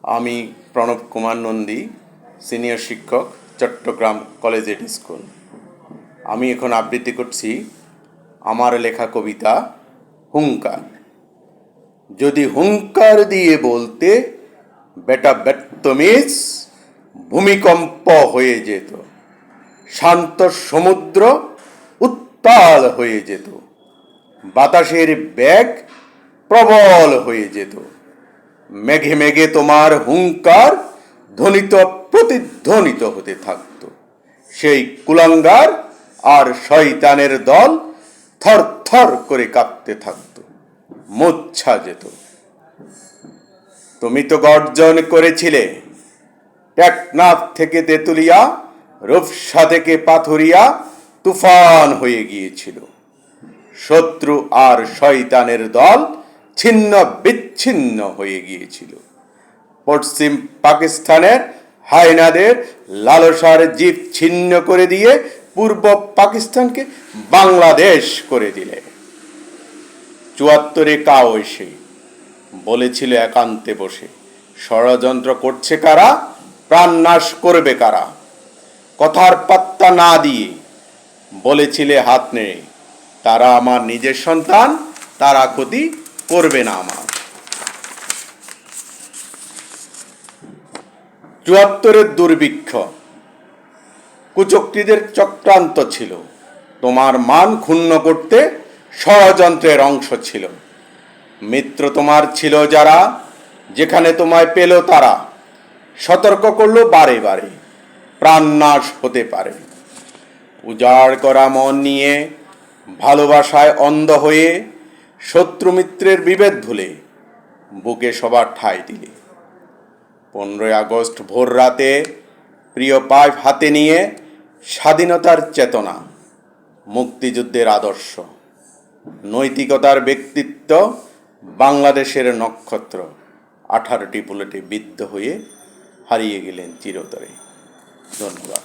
আমি প্রণব কুমার নন্দী, সিনিয়র শিক্ষক, Chittagong collegiate school. আমি এখন আবৃত্তি করছি আমার লেখা কবিতা হুঙ্কার। যদি হুঙ্কার দিয়ে বলতে বেটা বেত্তমিজ, ভূমিকম্প হয়ে যেত, শান্ত সমুদ্র উত্তাল হয়ে যেত, বাতাসের বেগ প্রবল হয়ে যেত। মেঘে মেঘে তোমার হুঙ্কার ধ্বনিত প্রতিধ্বনিত হতে থাকত। সেই কুলাঙ্গার আর শয়তানের দল থর থর করে কাঁপতে থাকত, মূর্ছা যেত। তুমি তো গর্জন করেছিলে, টেকনাফ থেকে তেতুলিয়া, রূপসা থেকে পাথুরিয়া তুফান হয়ে গিয়েছিল। শত্রু আর শয়তানের দল ছিন্ন বিচ্ছিন্ন হয়ে গিয়েছিল। পশ্চিম পাকিস্তানের হায়নাদের লালসার জীব ছিন্ন করে দিয়ে পূর্ব পাকিস্তানকে বাংলাদেশ করে দিলে। ৭৪-এ কাও এসে বলেছিল একান্তে বসে, ষড়যন্ত্র করছে কারা, প্রাণনাশ করবে কারা। কথার পাত্তা না দিয়ে বলেছিলে হাত নেড়ে, তারা আমার নিজের সন্তান, তারা ক্ষতি করবে না আমার। ৭৪-এর দুর্ভিক্ষ কুচক্রীদের চক্রান্ত ছিল, তোমার মান ক্ষুণ্ণ করতে ষড়যন্ত্রের অংশ ছিল। মিত্র তোমার ছিল যারা, যেখানে তোমায় পেল তারা সতর্ক করলো বারে বারে, প্রাণনাশ হতে পারে। উজাড় করা মন নিয়ে, ভালোবাসায় অন্ধ হয়ে, শত্রু মিত্রের বিভেদ ভুলে বুকে সবার ঠাঁই দিলে। ১৫ই আগস্ট ভোর রাতে প্রিয় পাইপ হাতে নিয়ে স্বাধীনতার চেতনা, মুক্তিযুদ্ধের আদর্শ, নৈতিকতার ব্যক্তিত্ব, বাংলাদেশের নক্ষত্র ১৮টি বুলেটে বিদ্ধ হয়ে হারিয়ে গেলেন চিরতরে। ধন্যবাদ।